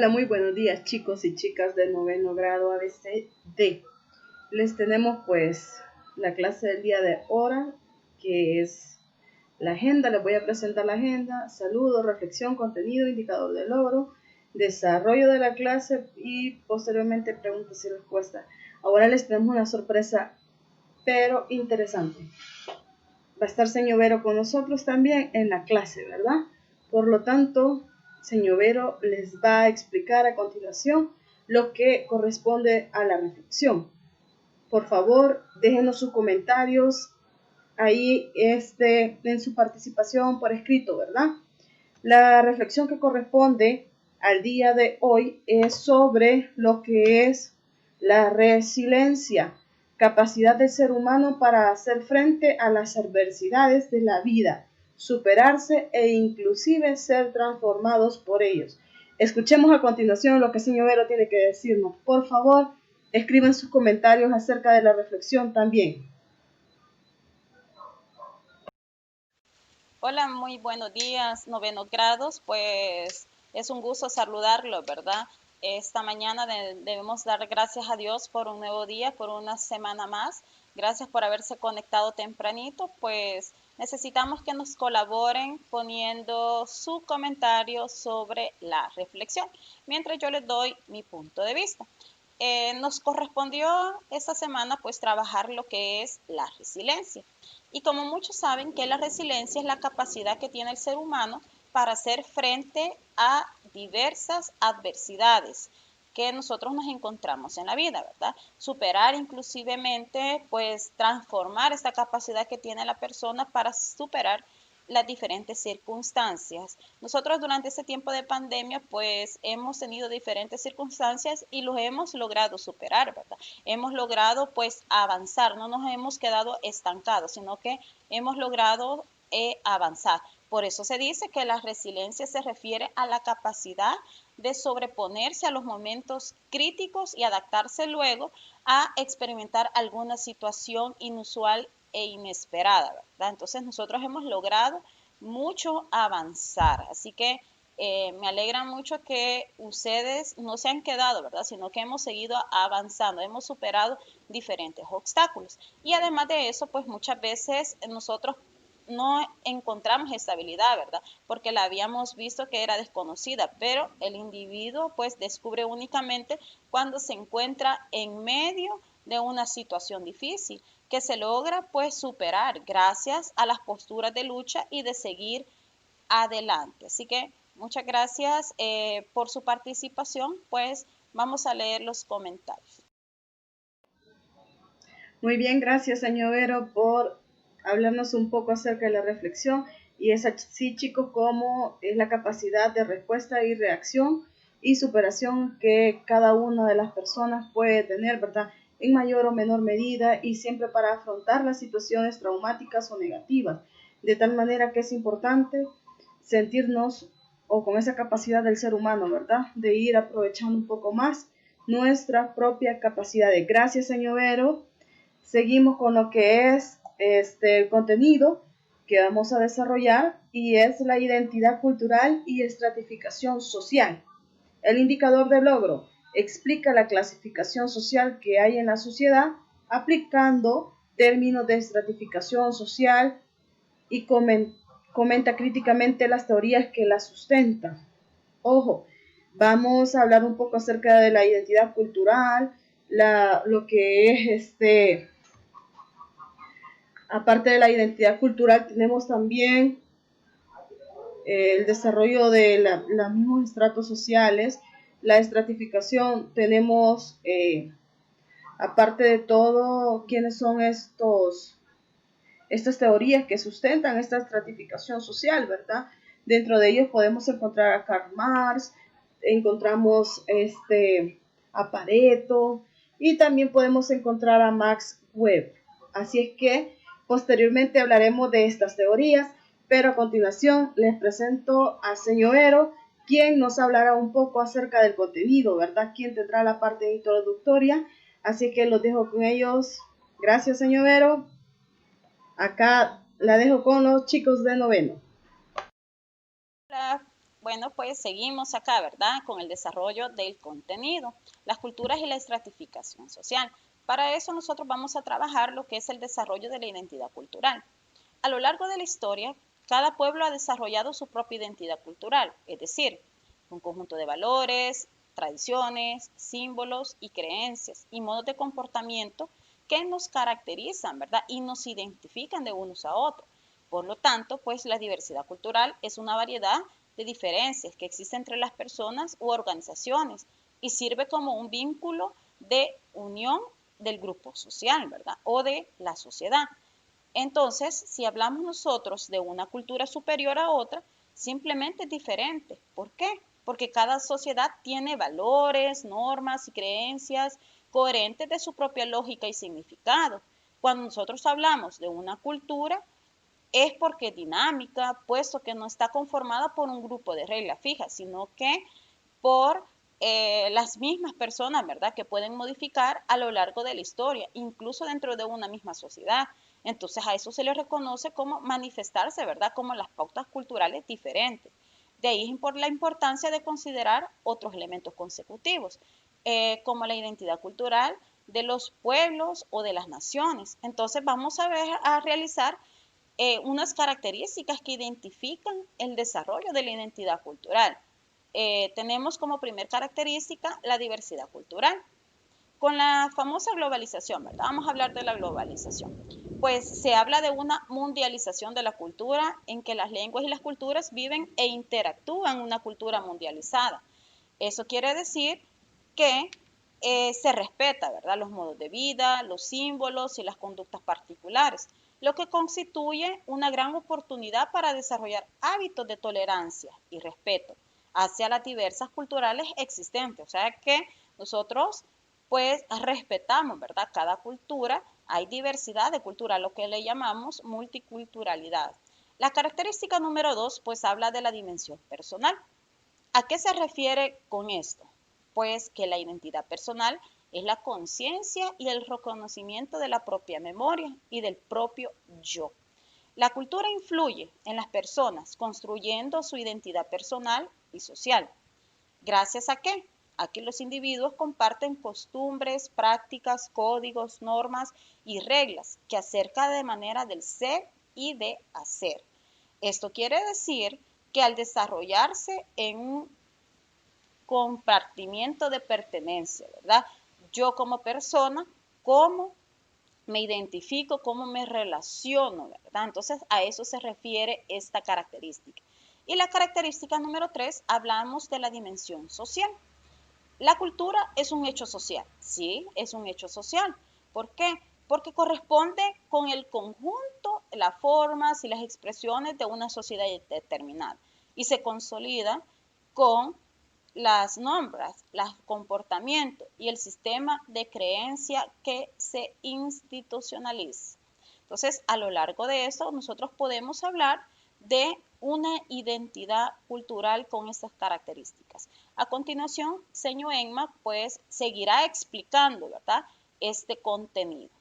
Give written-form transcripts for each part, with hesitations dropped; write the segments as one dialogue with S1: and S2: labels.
S1: Hola, muy buenos días chicos y chicas del noveno grado ABCD. Les tenemos pues la clase del día de ahora, que es la agenda. Les voy a presentar la agenda: saludo, reflexión, contenido, indicador de logro, desarrollo de la clase y posteriormente preguntas y respuestas. Ahora les tenemos una sorpresa, pero interesante. Va a estar señor Vero con nosotros también en la clase, ¿verdad? Por lo tanto, señor Vero les va a explicar a continuación lo que corresponde a la reflexión. Por favor, déjenos sus comentarios ahí en su participación por escrito, ¿verdad? La reflexión que corresponde al día de hoy es sobre lo que es la resiliencia, capacidad del ser humano para hacer frente a las adversidades de la vida, superarse e inclusive ser transformados por ellos. Escuchemos a continuación lo que el señor Vero tiene que decirnos. Por favor, escriban sus comentarios acerca de la reflexión también.
S2: Hola, muy buenos días, noveno grados. Pues es un gusto saludarlo, ¿verdad? Esta mañana debemos dar gracias a Dios por un nuevo día, por una semana más. Gracias por haberse conectado tempranito. Pues necesitamos que nos colaboren poniendo su comentario sobre la reflexión, mientras yo les doy mi punto de vista. Nos correspondió esta semana pues trabajar lo que es la resiliencia. Y como muchos saben que la resiliencia es la capacidad que tiene el ser humano para hacer frente a diversas adversidades que nosotros nos encontramos en la vida, ¿verdad? Superar inclusivemente, pues transformar esta capacidad que tiene la persona para superar las diferentes circunstancias. Nosotros durante este tiempo de pandemia pues hemos tenido diferentes circunstancias y los hemos logrado superar, ¿verdad? Hemos logrado pues avanzar, no nos hemos quedado estancados, sino que hemos logrado avanzar. Por eso se dice que la resiliencia se refiere a la capacidad de sobreponerse a los momentos críticos y adaptarse luego a experimentar alguna situación inusual e inesperada, ¿verdad? Entonces nosotros hemos logrado mucho avanzar, así que me alegra mucho que ustedes no se han quedado, ¿verdad? Sino que hemos seguido avanzando, hemos superado diferentes obstáculos. Y además de eso, pues muchas veces nosotros no encontramos estabilidad, ¿verdad? Porque la habíamos visto que era desconocida, pero el individuo pues descubre únicamente cuando se encuentra en medio de una situación difícil que se logra pues superar gracias a las posturas de lucha y de seguir adelante. Así que muchas gracias por su participación, pues vamos a leer los comentarios.
S1: Muy bien, gracias señor Vero por hablarnos un poco acerca de la reflexión, y es así chicos como es la capacidad de respuesta y reacción y superación que cada una de las personas puede tener, ¿verdad? En mayor o menor medida, y siempre para afrontar las situaciones traumáticas o negativas, de tal manera que es importante sentirnos o con esa capacidad del ser humano, ¿verdad? De ir aprovechando un poco más nuestra propia capacidad. Gracias señor Vero. Seguimos con lo que es el contenido que vamos a desarrollar, y es la identidad cultural y estratificación social. El indicador de logro explica la clasificación social que hay en la sociedad aplicando términos de estratificación social y comenta críticamente las teorías que la sustentan. Ojo, vamos a hablar un poco acerca de la identidad cultural, lo que es aparte de la identidad cultural, tenemos también el desarrollo de los mismos estratos sociales, la estratificación. Tenemos, aparte de todo, quiénes son estas teorías que sustentan esta estratificación social, ¿verdad? Dentro de ellos podemos encontrar a Karl Marx, encontramos a Pareto, y también podemos encontrar a Max Weber. Así es que posteriormente hablaremos de estas teorías, pero a continuación les presento a señor Vero, quien nos hablará un poco acerca del contenido, ¿verdad? Quien tendrá la parte introductoria. Así que los dejo con ellos. Gracias, señor Vero. Acá la dejo con los chicos de noveno.
S2: Hola, Bueno, pues seguimos acá, ¿verdad? Con el desarrollo del contenido, las culturas y la estratificación social. Para eso nosotros vamos a trabajar lo que es el desarrollo de la identidad cultural. A lo largo de la historia, cada pueblo ha desarrollado su propia identidad cultural, es decir, un conjunto de valores, tradiciones, símbolos y creencias y modos de comportamiento que nos caracterizan, ¿verdad? Y nos identifican de unos a otros. Por lo tanto, pues la diversidad cultural es una variedad de diferencias que existen entre las personas u organizaciones y sirve como un vínculo de unión del grupo social, ¿verdad? O de la sociedad. Entonces, si hablamos nosotros de una cultura superior a otra, simplemente es diferente. ¿Por qué? Porque cada sociedad tiene valores, normas y creencias coherentes de su propia lógica y significado. Cuando nosotros hablamos de una cultura, es porque es dinámica, puesto que no está conformada por un grupo de reglas fijas, sino que por las mismas personas, ¿verdad? Que pueden modificar a lo largo de la historia, incluso dentro de una misma sociedad. Entonces a eso se le reconoce como manifestarse, ¿verdad? Como las pautas culturales diferentes. De ahí por la importancia de considerar otros elementos consecutivos, como la identidad cultural de los pueblos o de las naciones. Entonces vamos a ver, a realizar unas características que identifican el desarrollo de la identidad cultural. Tenemos como primer característica la diversidad cultural. Con la famosa globalización, ¿verdad? Vamos a hablar de la globalización. Pues se habla de una mundialización de la cultura en que las lenguas y las culturas viven e interactúan en una cultura mundializada. Eso quiere decir que se respeta, ¿verdad? Los modos de vida, los símbolos y las conductas particulares, lo que constituye una gran oportunidad para desarrollar hábitos de tolerancia y respeto hacia las diversas culturales existentes. O sea que nosotros pues respetamos, ¿verdad? Cada cultura, hay diversidad de cultura, lo que le llamamos multiculturalidad. La característica número 2 pues habla de la dimensión personal. ¿A qué se refiere con esto? Pues que la identidad personal es la conciencia y el reconocimiento de la propia memoria y del propio yo. La cultura influye en las personas construyendo su identidad personal y social. ¿Gracias a qué? A que los individuos comparten costumbres, prácticas, códigos, normas y reglas que acercan de manera del ser y de hacer. Esto quiere decir que al desarrollarse en un compartimiento de pertenencia, ¿verdad? Yo como persona, cómo me identifico, cómo me relaciono, ¿verdad? Entonces a eso se refiere esta característica. Y la característica número 3, hablamos de la dimensión social. La cultura es un hecho social, sí, es un hecho social. ¿Por qué? Porque corresponde con el conjunto, las formas y las expresiones de una sociedad determinada y se consolida con las normas, los comportamientos y el sistema de creencia que se institucionaliza. Entonces, a lo largo de eso, nosotros podemos hablar de una identidad cultural con estas características. A continuación, señor Enma, pues seguirá explicando, ¿verdad?, este contenido.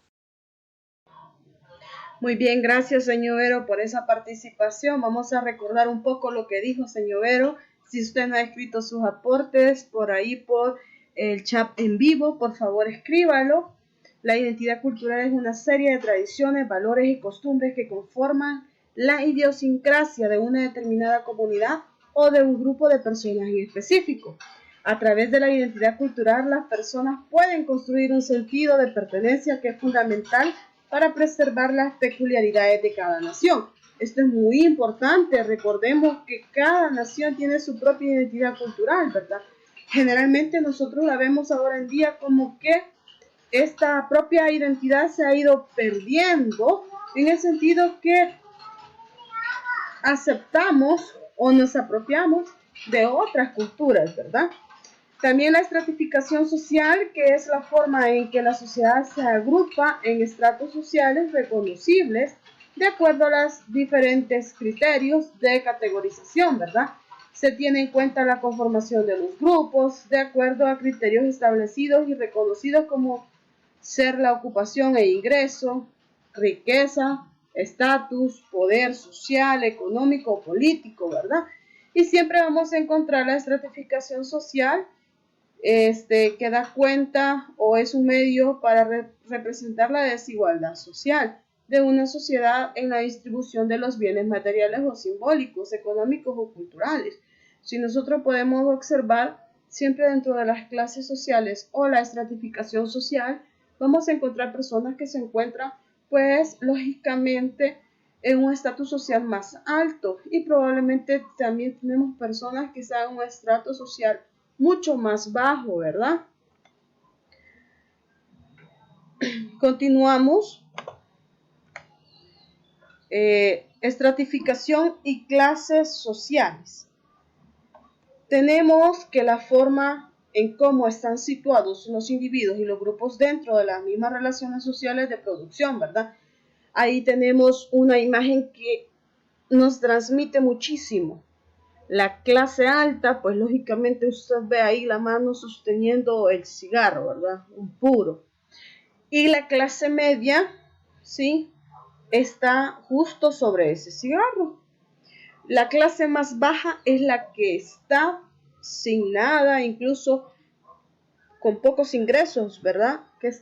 S1: Muy bien, gracias, señor Vero, por esa participación. Vamos a recordar un poco lo que dijo señor Vero. Si usted no ha escrito sus aportes por ahí por el chat en vivo, por favor escríbalo. La identidad cultural es una serie de tradiciones, valores y costumbres que conforman la idiosincrasia de una determinada comunidad o de un grupo de personas en específico. A través de la identidad cultural, las personas pueden construir un sentido de pertenencia que es fundamental para preservar las peculiaridades de cada nación. Esto es muy importante. Recordemos que cada nación tiene su propia identidad cultural, ¿verdad? Generalmente nosotros la vemos ahora en día como que esta propia identidad se ha ido perdiendo en el sentido que aceptamos o nos apropiamos de otras culturas, ¿verdad? También la estratificación social, que es la forma en que la sociedad se agrupa en estratos sociales reconocibles de acuerdo a los diferentes criterios de categorización, ¿verdad? Se tiene en cuenta la conformación de los grupos de acuerdo a criterios establecidos y reconocidos como ser la ocupación e ingreso, riqueza, estatus, poder social, económico o político, ¿verdad? Y siempre vamos a encontrar la estratificación social que da cuenta o es un medio para representar la desigualdad social de una sociedad en la distribución de los bienes materiales o simbólicos, económicos o culturales. Si nosotros podemos observar siempre dentro de las clases sociales o la estratificación social, vamos a encontrar personas que se encuentran, pues, lógicamente, en un estatus social más alto y probablemente también tenemos personas que están en un estrato social mucho más bajo, ¿verdad? Continuamos. Estratificación y clases sociales. Tenemos que la forma en cómo están situados los individuos y los grupos dentro de las mismas relaciones sociales de producción, ¿verdad? Ahí tenemos una imagen que nos transmite muchísimo. La clase alta, pues lógicamente usted ve ahí la mano sosteniendo el cigarro, ¿verdad? Un puro. Y la clase media, ¿sí? Está justo sobre ese cigarro. La clase más baja es la que está sin nada, incluso con pocos ingresos, ¿verdad? Que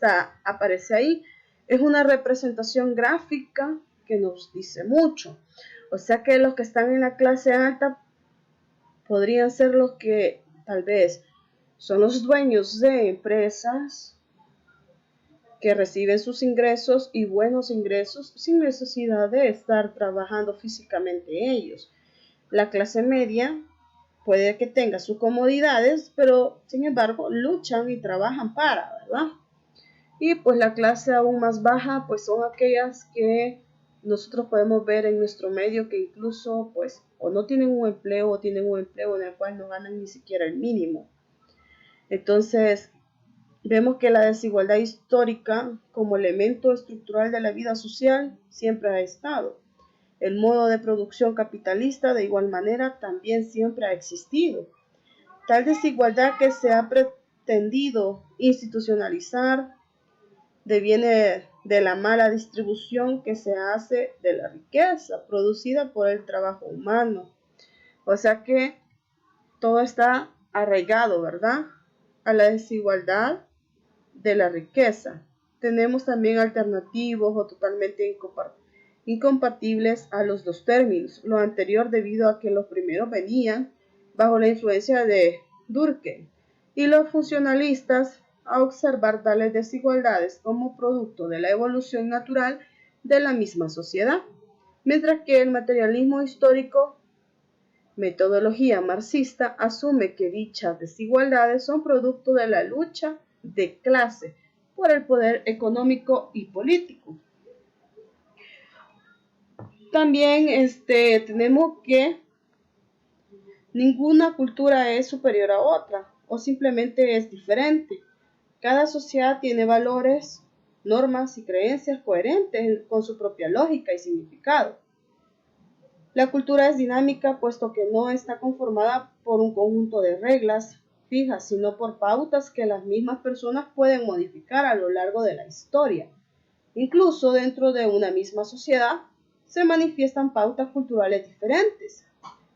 S1: aparece ahí. Es una representación gráfica que nos dice mucho. O sea que los que están en la clase alta podrían ser los que tal vez son los dueños de empresas que reciben sus ingresos y buenos ingresos sin necesidad de estar trabajando físicamente ellos. La clase media puede que tenga sus comodidades, pero sin embargo luchan y trabajan ¿verdad? Y pues la clase aún más baja, pues son aquellas que nosotros podemos ver en nuestro medio que incluso pues o no tienen un empleo o tienen un empleo en el cual no ganan ni siquiera el mínimo. Entonces, vemos que la desigualdad histórica como elemento estructural de la vida social siempre ha estado. El modo de producción capitalista de igual manera también siempre ha existido. Tal desigualdad que se ha pretendido institucionalizar deviene de la mala distribución que se hace de la riqueza producida por el trabajo humano. O sea que todo está arraigado, ¿verdad? A la desigualdad de la riqueza. Tenemos también alternativos o totalmente incompatibles a los dos términos. Lo anterior debido a que los primeros venían bajo la influencia de Durkheim y los funcionalistas a observar tales desigualdades como producto de la evolución natural de la misma sociedad, mientras que el materialismo histórico, metodología marxista, asume que dichas desigualdades son producto de la lucha de clase por el poder económico y político. También tenemos que ninguna cultura es superior a otra o simplemente es diferente. Cada sociedad tiene valores, normas y creencias coherentes con su propia lógica y significado. La cultura es dinámica puesto que no está conformada por un conjunto de reglas fijas, sino por pautas que las mismas personas pueden modificar a lo largo de la historia. Incluso dentro de una misma sociedad se manifiestan pautas culturales diferentes.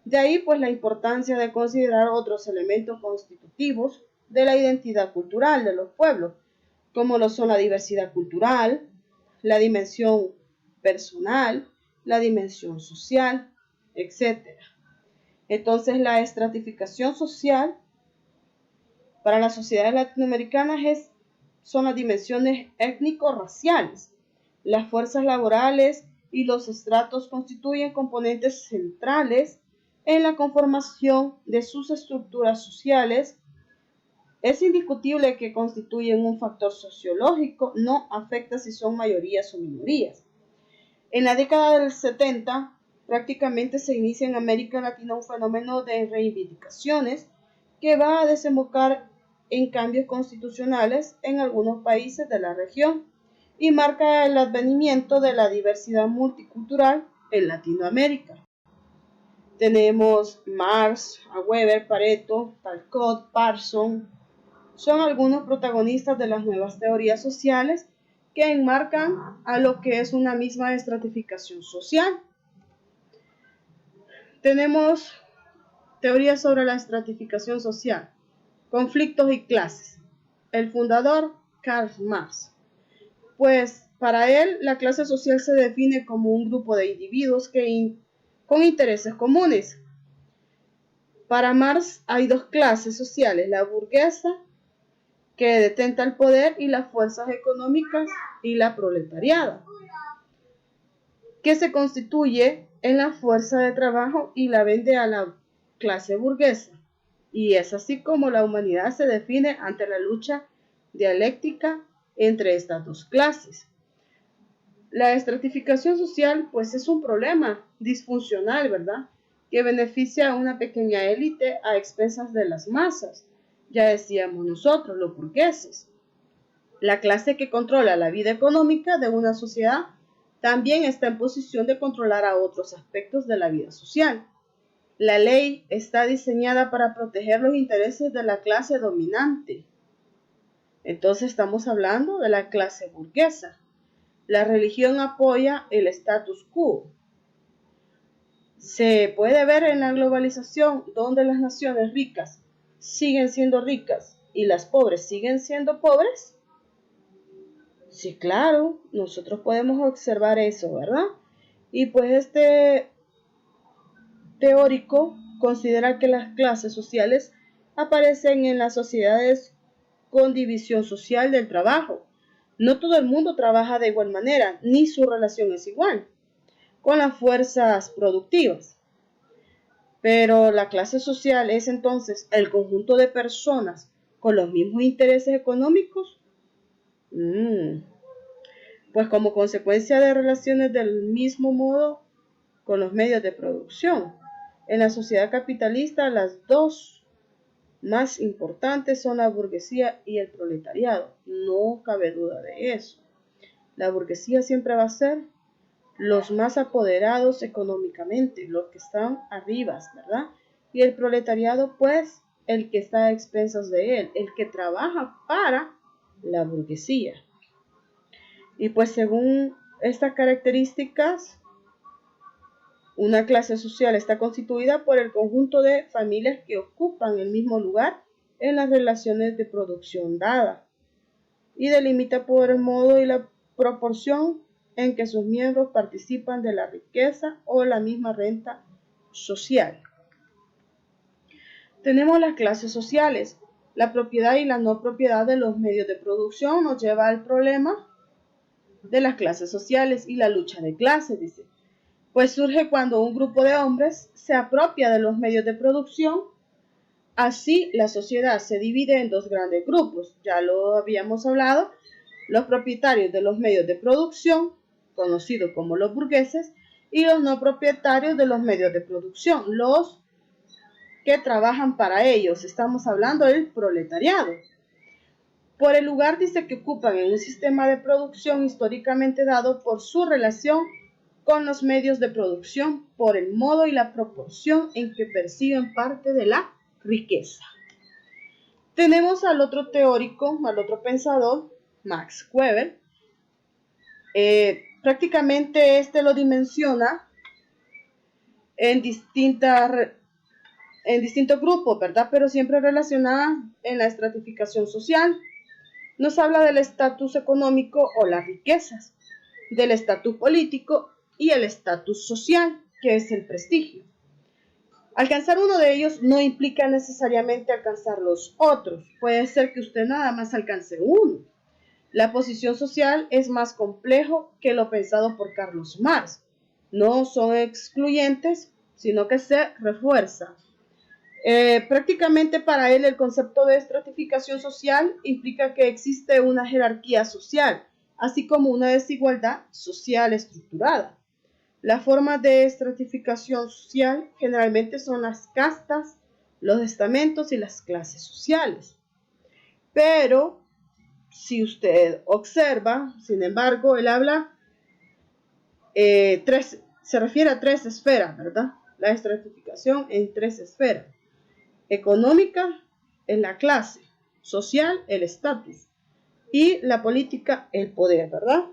S1: De ahí pues la importancia de considerar otros elementos constitutivos de la identidad cultural de los pueblos, como lo son la diversidad cultural, la dimensión personal, la dimensión social, etc. Entonces la estratificación social para las sociedades latinoamericanas son las dimensiones étnico-raciales. Las fuerzas laborales y los estratos constituyen componentes centrales en la conformación de sus estructuras sociales. Es indiscutible que constituyen un factor sociológico, no afecta si son mayorías o minorías. En la década del 70, prácticamente se inicia en América Latina un fenómeno de reivindicaciones que va a desembocar en cambios constitucionales en algunos países de la región y marca el advenimiento de la diversidad multicultural en Latinoamérica. Tenemos Marx, Weber, Pareto, Talcott, Parson, son algunos protagonistas de las nuevas teorías sociales que enmarcan a lo que es una misma estratificación social. Tenemos Teoría sobre la estratificación social, conflictos y clases. El fundador, Karl Marx. Pues para él la clase social se define como un grupo de individuos con intereses comunes. Para Marx hay dos clases sociales, la burguesa, que detenta el poder y las fuerzas económicas, y la proletariada, que se constituye en la fuerza de trabajo y la vende a la clase burguesa. Y es así como la humanidad se define ante la lucha dialéctica entre estas dos clases. La estratificación social, pues, es un problema disfuncional, ¿verdad?, que beneficia a una pequeña élite a expensas de las masas. Ya decíamos nosotros, los burgueses. La clase que controla la vida económica de una sociedad también está en posición de controlar a otros aspectos de la vida social. La ley está diseñada para proteger los intereses de la clase dominante. Entonces estamos hablando de la clase burguesa. La religión apoya el status quo. Se puede ver en la globalización, donde las naciones ricas siguen siendo ricas y las pobres siguen siendo pobres. Sí, claro, nosotros podemos observar eso, ¿verdad? Y pues este teórico considera que las clases sociales aparecen en las sociedades con división social del trabajo. No todo el mundo trabaja de igual manera, ni su relación es igual con las fuerzas productivas. Pero la clase social es entonces el conjunto de personas con los mismos intereses económicos. Pues como consecuencia de relaciones del mismo modo con los medios de producción. En la sociedad capitalista, las dos más importantes son la burguesía y el proletariado. No cabe duda de eso. La burguesía siempre va a ser los más apoderados económicamente, los que están arriba, ¿verdad? Y el proletariado, pues, el que está a expensas de él, el que trabaja para la burguesía. Y pues según estas características, una clase social está constituida por el conjunto de familias que ocupan el mismo lugar en las relaciones de producción dada y delimita por el modo y la proporción en que sus miembros participan de la riqueza o la misma renta social. Tenemos las clases sociales. La propiedad y la no propiedad de los medios de producción nos lleva al problema de las clases sociales y la lucha de clases, dice. Pues surge cuando un grupo de hombres se apropia de los medios de producción. Así la sociedad se divide en dos grandes grupos, ya lo habíamos hablado, los propietarios de los medios de producción, conocidos como los burgueses, y los no propietarios de los medios de producción, los que trabajan para ellos. Estamos hablando del proletariado. Por el lugar, dice, que ocupan en un sistema de producción históricamente dado por su relación con los medios de producción, por el modo y la proporción en que perciben parte de la riqueza. Tenemos al otro teórico, al otro pensador, Max Weber. Prácticamente este lo dimensiona en distintos grupos, ¿verdad? Pero siempre relacionada en la estratificación social. Nos habla del estatus económico o las riquezas, del estatus político y el estatus social, que es el prestigio. Alcanzar uno de ellos no implica necesariamente alcanzar los otros. Puede ser que usted nada más alcance uno. La posición social es más complejo que lo pensado por Carlos Marx. No son excluyentes, sino que se refuerzan. Prácticamente para él el concepto de estratificación social implica que existe una jerarquía social, así como una desigualdad social estructurada. Las formas de estratificación social generalmente son las castas, los estamentos y las clases sociales. Pero si usted observa, sin embargo, él habla, se refiere a tres esferas, ¿verdad? La estratificación en tres esferas. Económica es la clase, social el estatus y la política el poder, ¿verdad?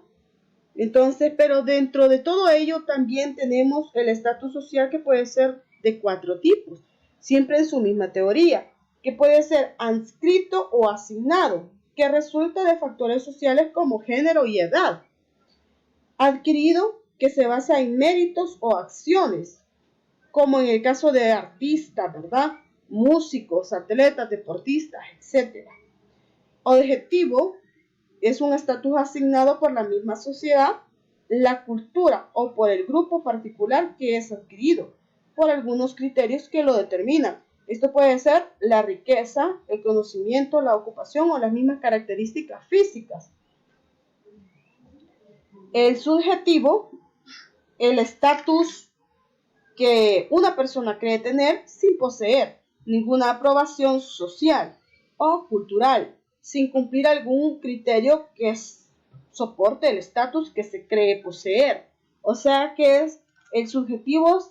S1: Entonces, pero dentro de todo ello también tenemos el estatus social, que puede ser de cuatro tipos. siempre en su misma teoría, que puede ser adscrito o asignado, que resulta de factores sociales como género y edad. Adquirido, que se basa en méritos o acciones, como en el caso de artistas, ¿verdad? Músicos, atletas, deportistas, etc. Objetivo es un estatus asignado por la misma sociedad, la cultura o por el grupo particular que es adquirido, por algunos criterios que lo determinan. Esto puede ser la riqueza, el conocimiento, la ocupación o las mismas características físicas. El subjetivo, el estatus que una persona cree tener sin poseer ninguna aprobación social o cultural, sin cumplir algún criterio que soporte el estatus que se cree poseer. O sea que el subjetivo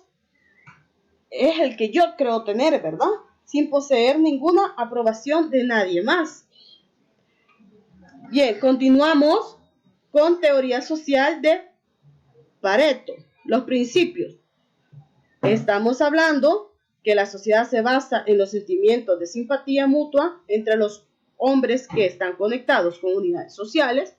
S1: es el que yo creo tener, ¿verdad? Sin poseer ninguna aprobación de nadie más. Bien, continuamos con teoría social de Pareto. Los principios. Estamos hablando que la sociedad se basa en los sentimientos de simpatía mutua entre los hombres que están conectados con unidades sociales.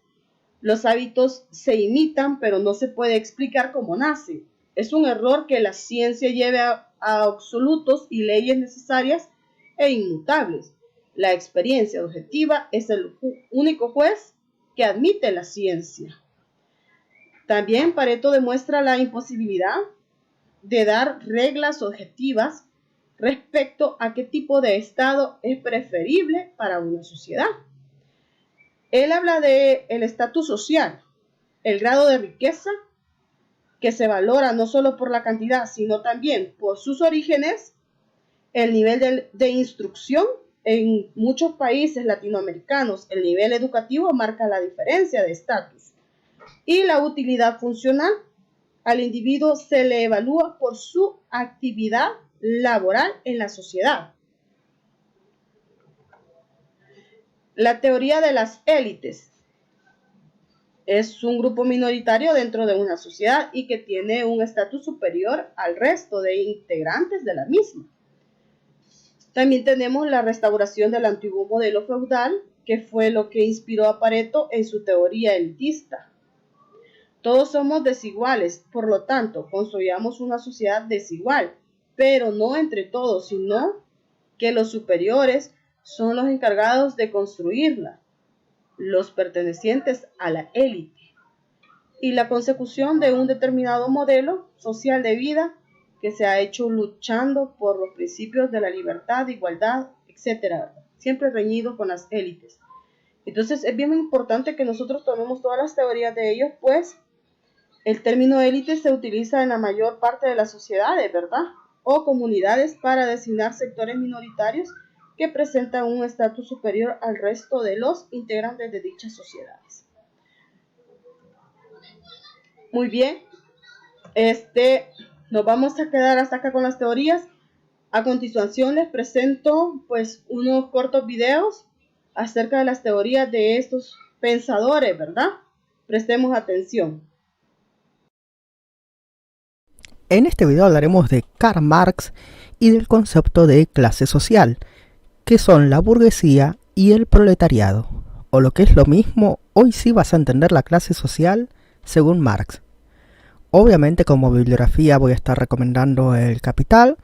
S1: Los hábitos se imitan, pero no se puede explicar cómo nacen. Es un error que la ciencia lleve a absolutos y leyes necesarias e inmutables. La experiencia objetiva es el único juez que admite la ciencia. También Pareto demuestra la imposibilidad de dar reglas objetivas respecto a qué tipo de estado es preferible para una sociedad. Él habla del estatus social, el grado de riqueza que se valora no solo por la cantidad, sino también por sus orígenes, el nivel de instrucción. En muchos países latinoamericanos, el nivel educativo marca la diferencia de estatus. Y la utilidad funcional. Al individuo se le evalúa por su actividad laboral en la sociedad. La teoría de las élites es un grupo minoritario dentro de una sociedad y que tiene un estatus superior al resto de integrantes de la misma. También tenemos la restauración del antiguo modelo feudal, que fue lo que inspiró a Pareto en su teoría elitista. Todos somos desiguales, por lo tanto, construyamos una sociedad desigual, pero no entre todos, sino que los superiores son los encargados de construirla, los pertenecientes a la élite, y la consecución de un determinado modelo social de vida que se ha hecho luchando por los principios de la libertad, igualdad, etc., siempre reñido con las élites. Entonces es bien importante que nosotros tomemos todas las teorías de ellos, pues el término élite se utiliza en la mayor parte de las sociedades, ¿verdad? O comunidades para designar sectores minoritarios que presentan un estatus superior al resto de los integrantes de dichas sociedades. Muy bien, nos vamos a quedar hasta acá con las teorías. A continuación les presento pues unos cortos videos acerca de las teorías de estos pensadores, ¿verdad? Prestemos atención.
S3: En este video hablaremos de Karl Marx y del concepto de clase social, que son la burguesía y el proletariado, o lo que es lo mismo, hoy sí vas a entender la clase social según Marx. Obviamente como bibliografía voy a estar recomendando El Capital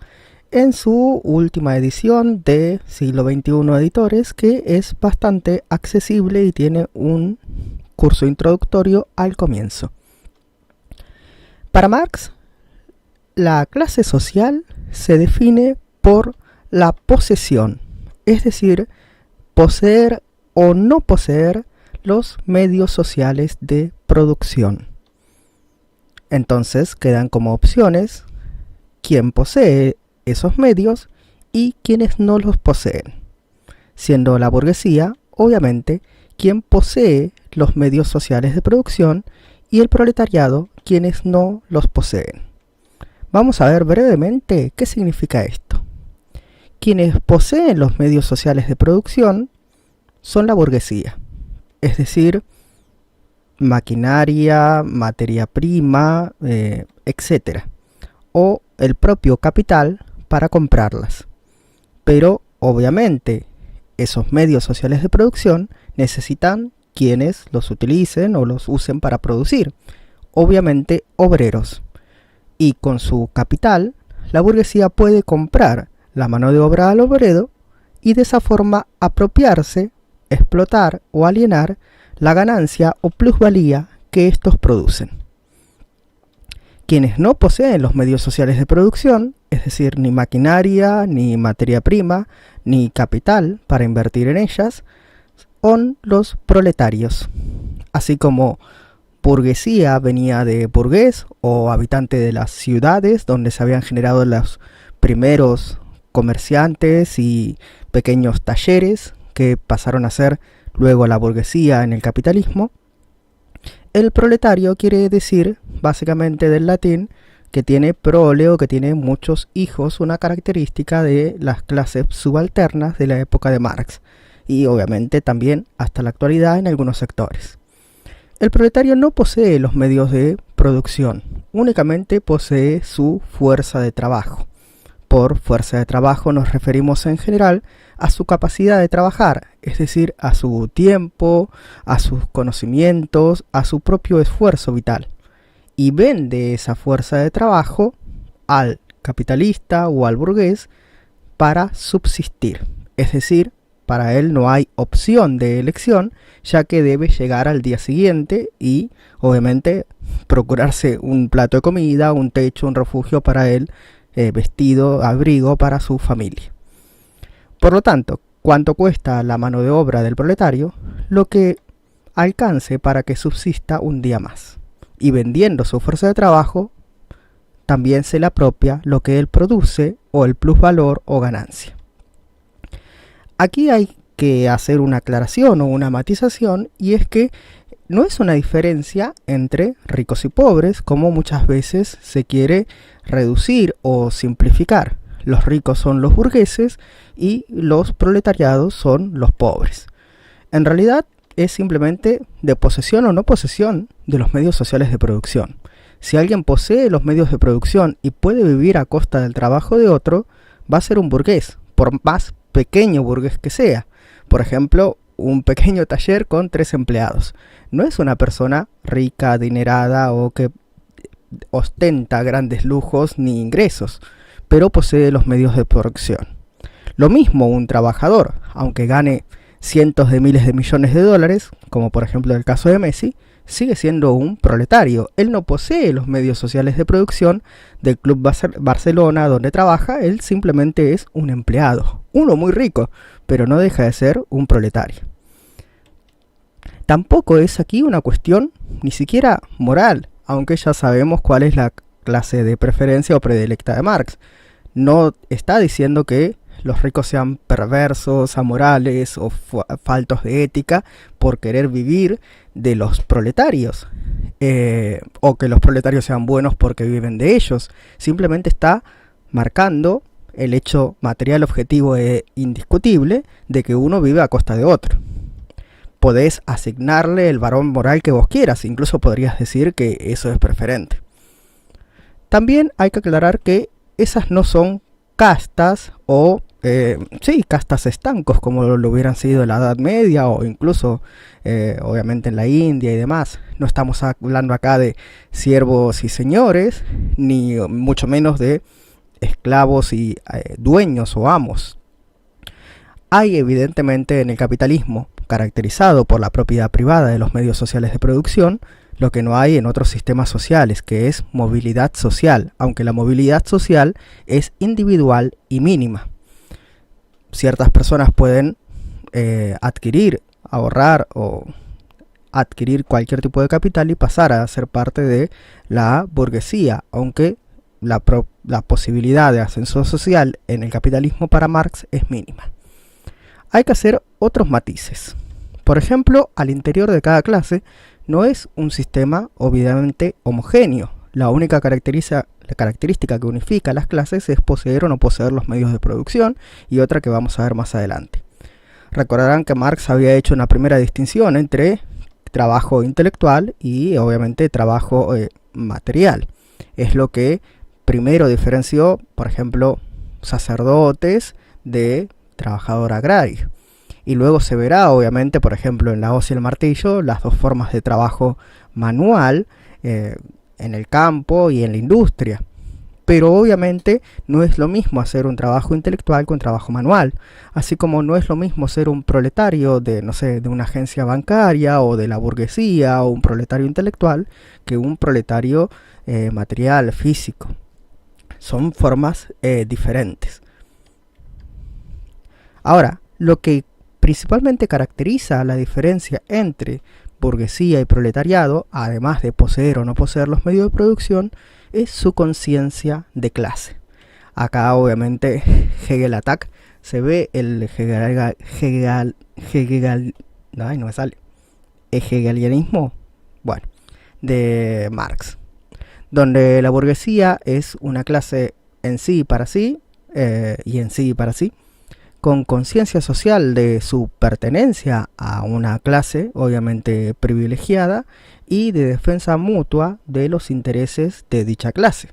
S3: en su última edición de Siglo XXI Editores, que es bastante accesible y tiene un curso introductorio al comienzo. Para Marx, la clase social se define por la posesión, es decir, poseer o no poseer los medios sociales de producción. Entonces quedan como opciones quién posee esos medios y quienes no los poseen, siendo la burguesía, obviamente, quien posee los medios sociales de producción y el proletariado quienes no los poseen. Vamos a ver brevemente qué significa esto. Quienes poseen los medios sociales de producción son la burguesía, es decir, maquinaria, materia prima, etc. O el propio capital para comprarlas. Pero obviamente esos medios sociales de producción necesitan quienes los utilicen o los usen para producir, obviamente obreros. Y con su capital, la burguesía puede comprar la mano de obra al obrero y de esa forma apropiarse, explotar o alienar la ganancia o plusvalía que estos producen. Quienes no poseen los medios sociales de producción, es decir, ni maquinaria, ni materia prima, ni capital para invertir en ellas, son los proletarios. Así como burguesía venía de burgués o habitante de las ciudades donde se habían generado los primeros comerciantes y pequeños talleres que pasaron a ser luego la burguesía en el capitalismo. El proletario quiere decir, básicamente del latín, que tiene prole o que tiene muchos hijos, una característica de las clases subalternas de la época de Marx, y obviamente también hasta la actualidad en algunos sectores. El proletario no posee los medios de producción, únicamente posee su fuerza de trabajo. Por fuerza de trabajo nos referimos en general a su capacidad de trabajar, es decir, a su tiempo, a sus conocimientos, a su propio esfuerzo vital. Y vende esa fuerza de trabajo al capitalista o al burgués para subsistir. Es decir, para él no hay opción de elección, ya que debe llegar al día siguiente y, obviamente, procurarse un plato de comida, un techo, un refugio para él, vestido, abrigo para su familia. Por lo tanto, ¿cuánto cuesta la mano de obra del proletario? Lo que alcance para que subsista un día más. Y vendiendo su fuerza de trabajo, también se le apropia lo que él produce o el plusvalor o ganancia. Aquí hay que hacer una aclaración o una matización, y es que no es una diferencia entre ricos y pobres como muchas veces se quiere reducir o simplificar. Los ricos son los burgueses y los proletariados son los pobres. En realidad es simplemente de posesión o no posesión de los medios sociales de producción. Si alguien posee los medios de producción y puede vivir a costa del trabajo de otro, va a ser un burgués, por más pequeño burgués que sea. Por ejemplo, un pequeño taller con 3 empleados. No es una persona rica, adinerada o que ostenta grandes lujos ni ingresos, pero posee los medios de producción. Lo mismo un trabajador, aunque gane cientos de miles de millones de dólares, como por ejemplo el caso de Messi, sigue siendo un proletario. Él no posee los medios sociales de producción del Club Barcelona donde trabaja, él simplemente es un empleado, uno muy rico, pero no deja de ser un proletario. Tampoco es aquí una cuestión ni siquiera moral, aunque ya sabemos cuál es la clase de preferencia o predilecta de Marx. No está diciendo que los ricos sean perversos, amorales o faltos de ética por querer vivir de los proletarios, o que los proletarios sean buenos porque viven de ellos. Simplemente está marcando el hecho material objetivo e indiscutible de que uno vive a costa de otro. Podés asignarle el varón moral que vos quieras, incluso podrías decir que eso es preferente. También hay que aclarar que esas no son castas o castas estancos como lo hubieran sido en la Edad Media o incluso obviamente en la India y demás. No estamos hablando acá de siervos y señores, ni mucho menos de esclavos y dueños o amos. Hay evidentemente en el capitalismo, caracterizado por la propiedad privada de los medios sociales de producción, lo que no hay en otros sistemas sociales, que es movilidad social, aunque la movilidad social es individual y mínima. Ciertas personas pueden adquirir, ahorrar o adquirir cualquier tipo de capital y pasar a ser parte de la burguesía, aunque la posibilidad de ascenso social en el capitalismo para Marx es mínima. Hay que hacer otros matices. Por ejemplo, al interior de cada clase no es un sistema obviamente homogéneo. La única característica que unifica las clases es poseer o no poseer los medios de producción, y otra que vamos a ver más adelante. Recordarán que Marx había hecho una primera distinción entre trabajo intelectual y obviamente trabajo material. Es lo que primero diferenció, por ejemplo, sacerdotes de trabajador agrario. Y luego se verá, obviamente, por ejemplo, en la hoz y el martillo, las dos formas de trabajo manual en el campo y en la industria. Pero obviamente no es lo mismo hacer un trabajo intelectual que un trabajo manual, así como no es lo mismo ser un proletario de, no sé, de una agencia bancaria o de la burguesía, o un proletario intelectual que un proletario material, físico. Son formas diferentes. Ahora, lo que principalmente caracteriza la diferencia entre burguesía y proletariado, además de poseer o no poseer los medios de producción, es su conciencia de clase. Acá obviamente Hegel Attack se ve el hegelianismo, bueno, de Marx, donde la burguesía es una clase en sí para sí y en sí para sí, con conciencia social de su pertenencia a una clase obviamente privilegiada y de defensa mutua de los intereses de dicha clase.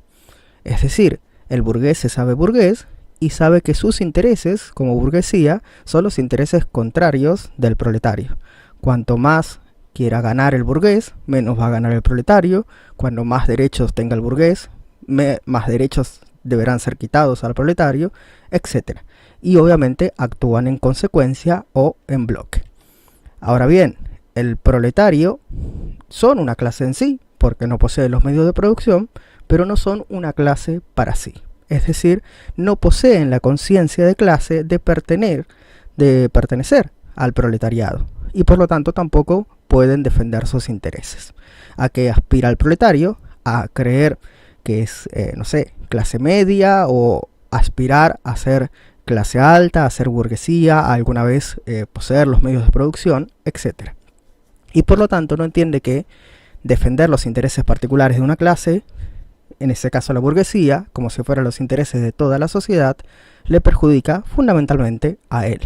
S3: Es decir, el burgués se sabe burgués y sabe que sus intereses como burguesía son los intereses contrarios del proletario. Cuanto más quiera ganar el burgués, menos va a ganar el proletario. Cuando más derechos tenga el burgués, más derechos deberán ser quitados al proletario, etc. Y obviamente actúan en consecuencia o en bloque. Ahora bien, el proletario son una clase en sí, porque no poseen los medios de producción, pero no son una clase para sí. Es decir, no poseen la conciencia de clase de pertenecer al proletariado, y por lo tanto tampoco pueden defender sus intereses. ¿A qué aspira el proletario? A creer que es, clase media, o aspirar a ser clase alta, a ser burguesía, a alguna vez poseer los medios de producción, etc. Y por lo tanto no entiende que defender los intereses particulares de una clase, en este caso la burguesía, como si fueran los intereses de toda la sociedad, le perjudica fundamentalmente a él.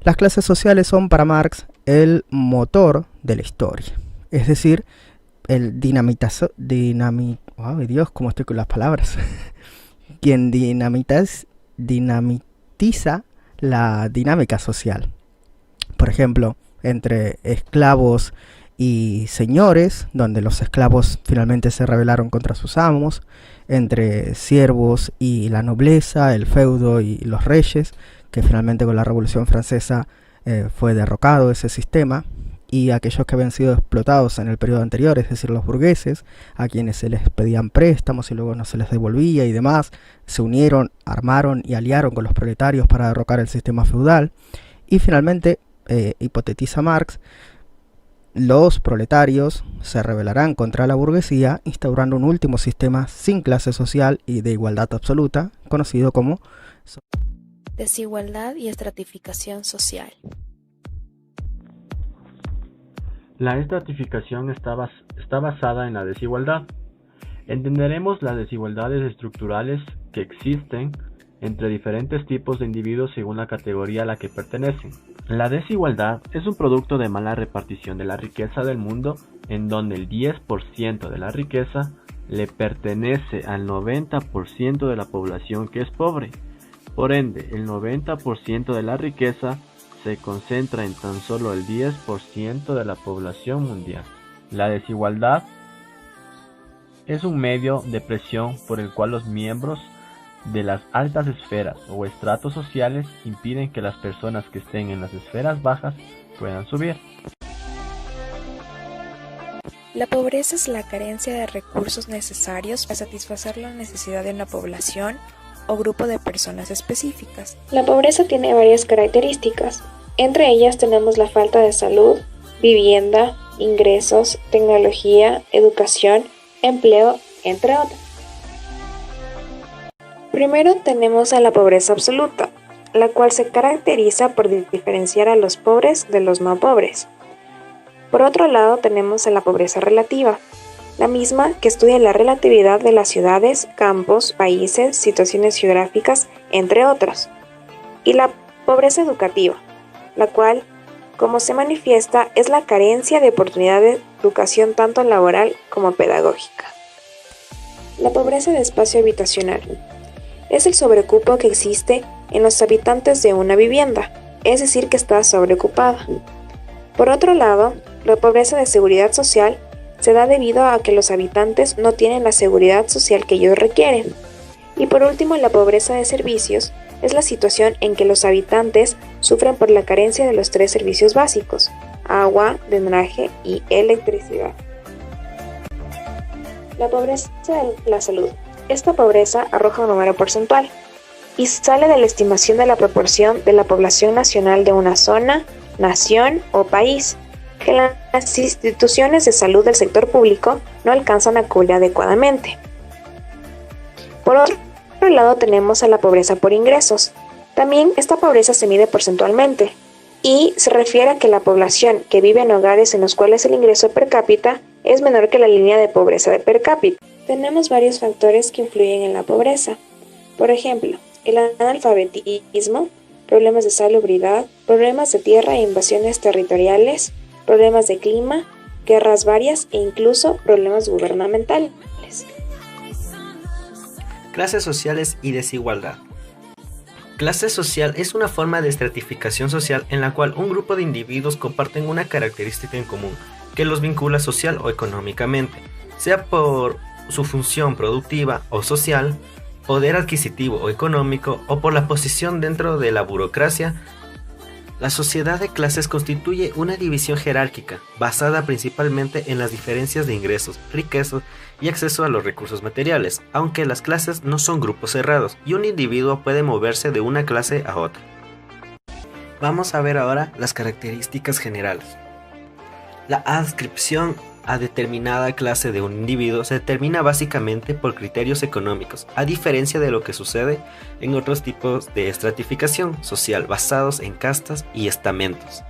S3: Las clases sociales son para Marx el motor de la historia, es decir, el dinamitiza quien dinamitiza la dinámica social. Por ejemplo, entre esclavos y señores, donde los esclavos finalmente se rebelaron contra sus amos, entre siervos y la nobleza, el feudo y los reyes, que finalmente con la Revolución Francesa fue derrocado ese sistema, y aquellos que habían sido explotados en el periodo anterior, es decir, los burgueses, a quienes se les pedían préstamos y luego no se les devolvía y demás, se unieron, armaron y aliaron con los proletarios para derrocar el sistema feudal. Y finalmente, hipotetiza Marx, los proletarios se rebelarán contra la burguesía, instaurando un último sistema sin clase social y de igualdad absoluta, conocido como
S4: desigualdad y estratificación social.
S5: La estratificación está basada en la desigualdad. Entenderemos las desigualdades estructurales que existen entre diferentes tipos de individuos según la categoría a la que pertenecen. La desigualdad es un producto de mala repartición de la riqueza del mundo, en donde el 10% de la riqueza le pertenece al 90% de la población que es pobre. Por ende, el 90% de la riqueza se concentra en tan solo el 10% de la población mundial. La desigualdad es un medio de presión por el cual los miembros de las altas esferas o estratos sociales impiden que las personas que estén en las esferas bajas puedan subir.
S4: La pobreza es la carencia de recursos necesarios para satisfacer la necesidad de una población o grupo de personas específicas.
S6: La pobreza tiene varias características. Entre ellas tenemos la falta de salud, vivienda, ingresos, tecnología, educación, empleo, entre otras. Primero tenemos a la pobreza absoluta, la cual se caracteriza por diferenciar a los pobres de los no pobres. Por otro lado tenemos a la pobreza relativa, la misma que estudia la relatividad de las ciudades, campos, países, situaciones geográficas, entre otros. Y la pobreza educativa, la cual, como se manifiesta, es la carencia de oportunidad de educación tanto laboral como pedagógica. La pobreza de espacio habitacional es el sobrecupo que existe en los habitantes de una vivienda, es decir, que está sobreocupada. Por otro lado, la pobreza de seguridad social se da debido a que los habitantes no tienen la seguridad social que ellos requieren. Y por último, la pobreza de servicios es la situación en que los habitantes sufren por la carencia de los 3 servicios básicos: agua, drenaje y electricidad. La pobreza de la salud. Esta pobreza arroja un número porcentual y sale de la estimación de la proporción de la población nacional de una zona, nación o país, que las instituciones de salud del sector público no alcanzan a cubrir adecuadamente. Por otro lado tenemos a la pobreza por ingresos. También esta pobreza se mide porcentualmente y se refiere a que la población que vive en hogares en los cuales el ingreso per cápita es menor que la línea de pobreza de per cápita. Tenemos varios factores que influyen en la pobreza. Por ejemplo, el analfabetismo, problemas de salubridad, problemas de tierra e invasiones territoriales, problemas de clima, guerras varias e incluso problemas gubernamentales.
S3: Clases sociales y desigualdad. Clase social es una forma de estratificación social en la cual un grupo de individuos comparten una característica en común que los vincula social o económicamente, sea por su función productiva o social, poder adquisitivo o económico, o por la posición dentro de la burocracia. La sociedad de clases constituye una división jerárquica, basada principalmente en las diferencias de ingresos, riquezas y acceso a los recursos materiales, aunque las clases no son grupos cerrados, y un individuo puede moverse de una clase a otra. Vamos a ver ahora las características generales. La adscripción a determinada clase de un individuo se determina básicamente por criterios económicos, a diferencia de lo que sucede en otros tipos de estratificación social basados en castas y estamentos.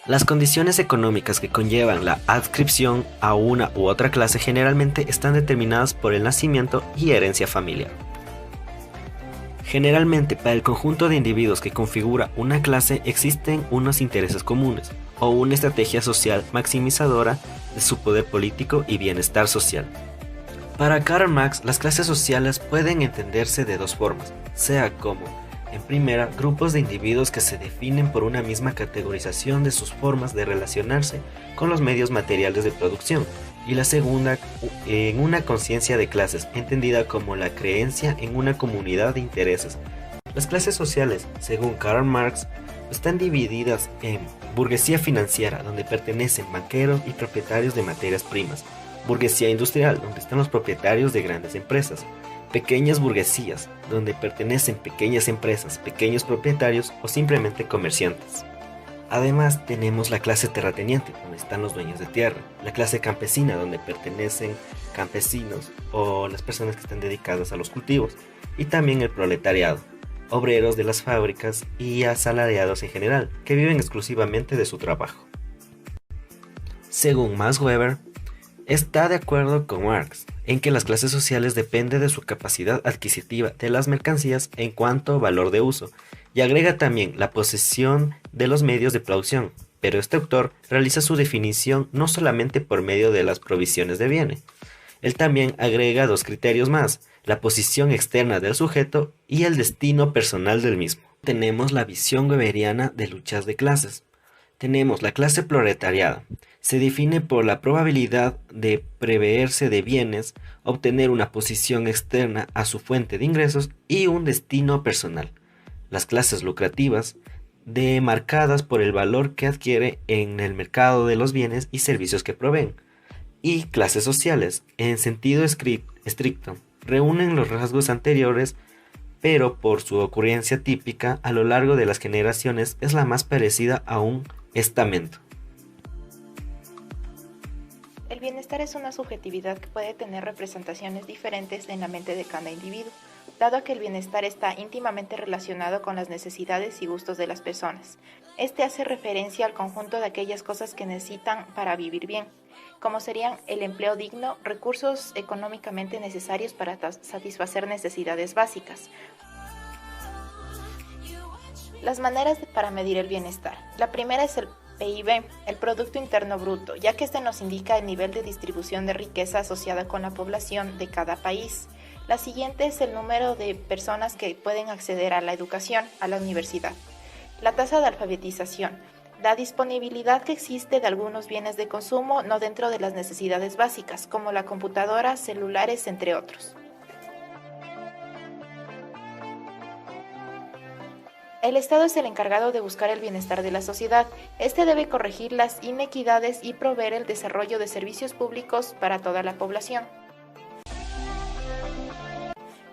S3: Las condiciones económicas que conllevan la adscripción a una u otra clase generalmente están determinadas por el nacimiento y herencia familiar. Generalmente, para el conjunto de individuos que configura una clase existen unos intereses comunes o una estrategia social maximizadora de su poder político y bienestar social. Para Karl Marx, las clases sociales pueden entenderse de 2 formas, sea como, en primera, grupos de individuos que se definen por una misma categorización de sus formas de relacionarse con los medios materiales de producción, y la segunda, en una conciencia de clases, entendida como la creencia en una comunidad de intereses. Las clases sociales, según Karl Marx, están divididas en burguesía financiera, donde pertenecen banqueros y propietarios de materias primas; burguesía industrial, donde están los propietarios de grandes empresas; pequeñas burguesías, donde pertenecen pequeñas empresas, pequeños propietarios o simplemente comerciantes. Además, tenemos la clase terrateniente, donde están los dueños de tierra; la clase campesina, donde pertenecen campesinos o las personas que están dedicadas a los cultivos; y también el proletariado, obreros de las fábricas y asalariados en general, que viven exclusivamente de su trabajo. Según Max Weber, está de acuerdo con Marx en que las clases sociales dependen de su capacidad adquisitiva de las mercancías en cuanto a valor de uso, y agrega también la posesión de los medios de producción, pero este autor realiza su definición no solamente por medio de las provisiones de bienes. Él también agrega 2 criterios más: la posición externa del sujeto y el destino personal del mismo. Tenemos la visión weberiana de luchas de clases. Tenemos la clase proletariada. Se define por la probabilidad de proveerse de bienes, obtener una posición externa a su fuente de ingresos y un destino personal. Las clases lucrativas, demarcadas por el valor que adquiere en el mercado de los bienes y servicios que proveen. Y clases sociales, en sentido estricto, reúnen los rasgos anteriores, pero por su ocurrencia típica a lo largo de las generaciones es la más parecida a un estamento.
S4: El bienestar es una subjetividad que puede tener representaciones diferentes en la mente de cada individuo, dado que el bienestar está íntimamente relacionado con las necesidades y gustos de las personas. Este hace referencia al conjunto de aquellas cosas que necesitan para vivir bien, como serían el empleo digno, recursos económicamente necesarios para satisfacer necesidades básicas. Las maneras para medir el bienestar. La primera es el PIB, el Producto Interno Bruto, ya que este nos indica el nivel de distribución de riqueza asociada con la población de cada país. La siguiente es el número de personas que pueden acceder a la educación, a la universidad. La tasa de alfabetización. La disponibilidad que existe de algunos bienes de consumo no dentro de las necesidades básicas, como la computadora, celulares, entre otros. El Estado es el encargado de buscar el bienestar de la sociedad. Este debe corregir las inequidades y proveer el desarrollo de servicios públicos para toda la población.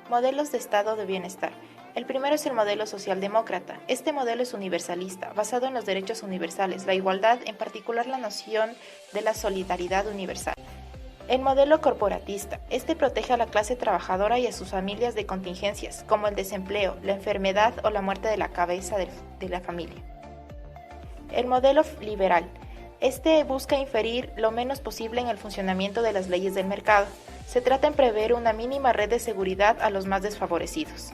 S4: Modelos de Estado de bienestar. El primero es el modelo socialdemócrata. Este modelo es universalista, basado en los derechos universales, la igualdad, en particular la noción de la solidaridad universal. El modelo corporatista. Este protege a la clase trabajadora y a sus familias de contingencias, como el desempleo, la enfermedad o la muerte de la cabeza de la familia. El modelo liberal. Este busca inferir lo menos posible en el funcionamiento de las leyes del mercado. Se trata en prever una mínima red de seguridad a los más desfavorecidos.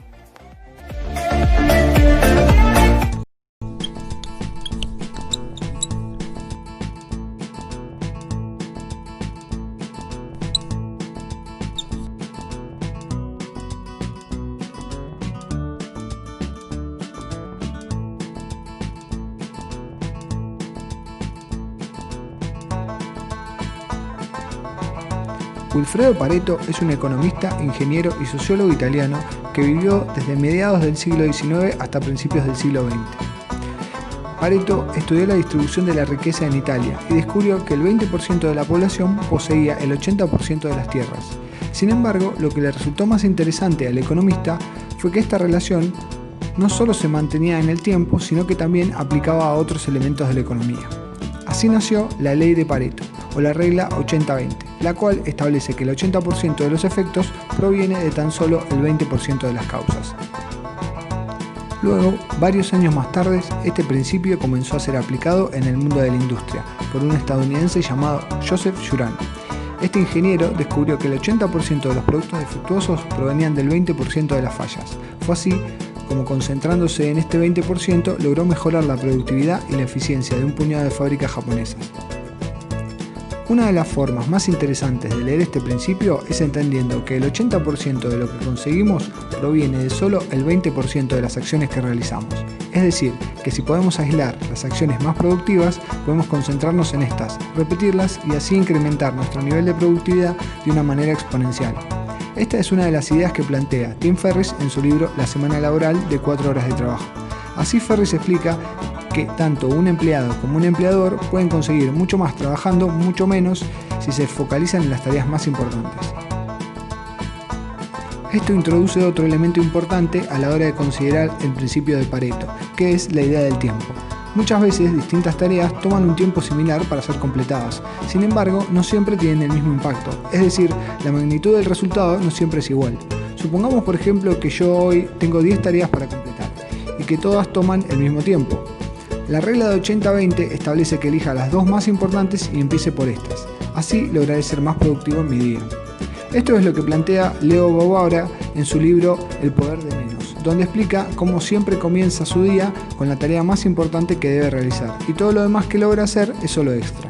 S7: Wilfredo Pareto es un economista, ingeniero y sociólogo italiano que vivió desde mediados del siglo XIX hasta principios del siglo XX. Pareto estudió la distribución de la riqueza en Italia y descubrió que el 20% de la población poseía el 80% de las tierras. Sin embargo, lo que le resultó más interesante al economista fue que esta relación no solo se mantenía en el tiempo, sino que también aplicaba a otros elementos de la economía. Así nació la ley de Pareto, o la regla 80-20, la cual establece que el 80% de los efectos proviene de tan solo el 20% de las causas. Luego, varios años más tarde, este principio comenzó a ser aplicado en el mundo de la industria por un estadounidense llamado Joseph Juran. Este ingeniero descubrió que el 80% de los productos defectuosos provenían del 20% de las fallas. Fue así como, concentrándose en este 20%, logró mejorar la productividad y la eficiencia de un puñado de fábricas japonesas. Una de las formas más interesantes de leer este principio es entendiendo que el 80% de lo que conseguimos proviene de solo el 20% de las acciones que realizamos. Es decir, que si podemos aislar las acciones más productivas, podemos concentrarnos en estas, repetirlas y así incrementar nuestro nivel de productividad de una manera exponencial. Esta es una de las ideas que plantea Tim Ferriss en su libro La semana laboral de 4 horas de trabajo. Así Ferriss explica que tanto un empleado como un empleador pueden conseguir mucho más trabajando mucho menos si se focalizan en las tareas más importantes. Esto introduce otro elemento importante a la hora de considerar el principio de Pareto, que es la idea del tiempo. Muchas veces distintas tareas toman un tiempo similar para ser completadas, sin embargo no siempre tienen el mismo impacto, es decir, la magnitud del resultado no siempre es igual. Supongamos por ejemplo que yo hoy tengo 10 tareas para completar y que todas toman el mismo tiempo. La regla de 80-20 establece que elija las 2 más importantes y empiece por estas. Así lograré ser más productivo en mi día. Esto es lo que plantea Leo Babauta en su libro El poder de menos, donde explica cómo siempre comienza su día con la tarea más importante que debe realizar y todo lo demás que logra hacer es solo extra.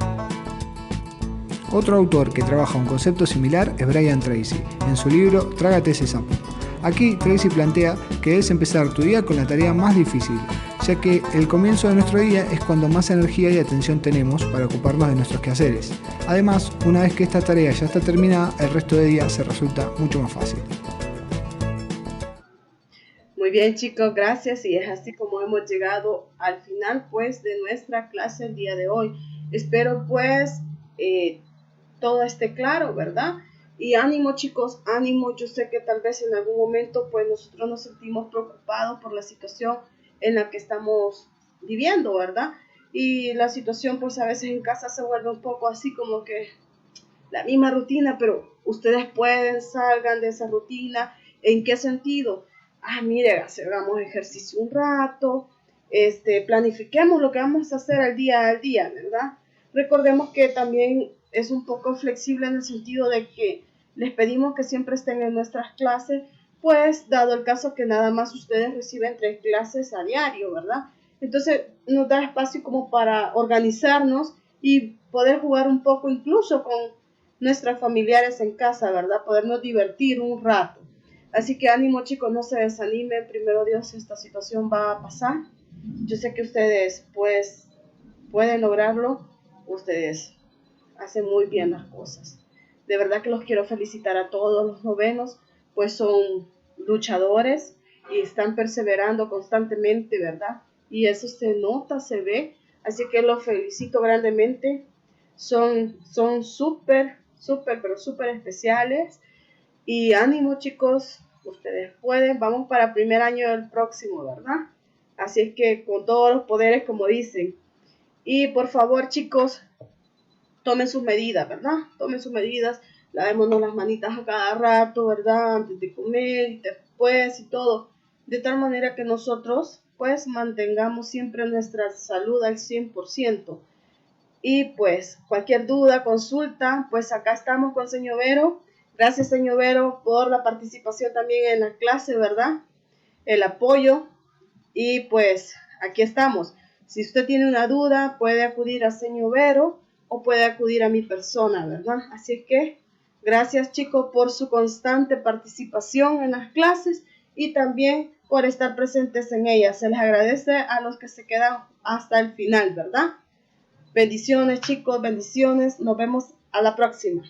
S7: Otro autor que trabaja un concepto similar es Brian Tracy, en su libro Trágate ese sapo. Aquí Tracy plantea que debes empezar tu día con la tarea más difícil, ya que el comienzo de nuestro día es cuando más energía y atención tenemos para ocuparnos de nuestros quehaceres. Además, una vez que esta tarea ya está terminada, el resto del día se resulta mucho más fácil.
S1: Muy bien chicos, gracias, y es así como hemos llegado al final pues de nuestra clase el día de hoy. Espero pues todo esté claro, ¿verdad? Y ánimo chicos, ánimo. Yo sé que tal vez en algún momento pues nosotros nos sentimos preocupados por la situación en la que estamos viviendo, ¿verdad? Y la situación pues a veces en casa se vuelve un poco así como que la misma rutina, pero ustedes pueden, salgan de esa rutina. ¿En qué sentido? Mire, hagamos ejercicio un rato, planifiquemos lo que vamos a hacer al día, ¿verdad? Recordemos que también es un poco flexible en el sentido de que les pedimos que siempre estén en nuestras clases, pues dado el caso que nada más ustedes reciben 3 clases a diario, ¿verdad? Entonces nos da espacio como para organizarnos y poder jugar un poco incluso con nuestros familiares en casa, ¿verdad? Podernos divertir un rato. Así que ánimo chicos, no se desanimen, primero Dios, esta situación va a pasar. Yo sé que ustedes pues pueden lograrlo, ustedes hacen muy bien las cosas. De verdad que los quiero felicitar a todos los novenos, pues son luchadores y están perseverando constantemente, ¿verdad? Y eso se nota, se ve, así que los felicito grandemente. Son súper, pero súper especiales. Y ánimo chicos, ustedes pueden, vamos para el primer año del próximo, ¿verdad? Así es que con todos los poderes, como dicen. Y por favor chicos, tomen sus medidas, ¿verdad? Tomen sus medidas, lavémonos las manitas a cada rato, ¿verdad? Antes de comer y después y todo. De tal manera que nosotros pues mantengamos siempre nuestra salud al 100%. Y pues cualquier duda, consulta, pues acá estamos con señor Vero. Gracias señor Vero por la participación también en la clase, ¿verdad? El apoyo. Y pues aquí estamos. Si usted tiene una duda, puede acudir a señor Vero o puede acudir a mi persona, ¿verdad? Así es que gracias chicos por su constante participación en las clases y también por estar presentes en ellas. Se les agradece a los que se quedan hasta el final, ¿verdad? Bendiciones chicos, bendiciones. Nos vemos a la próxima.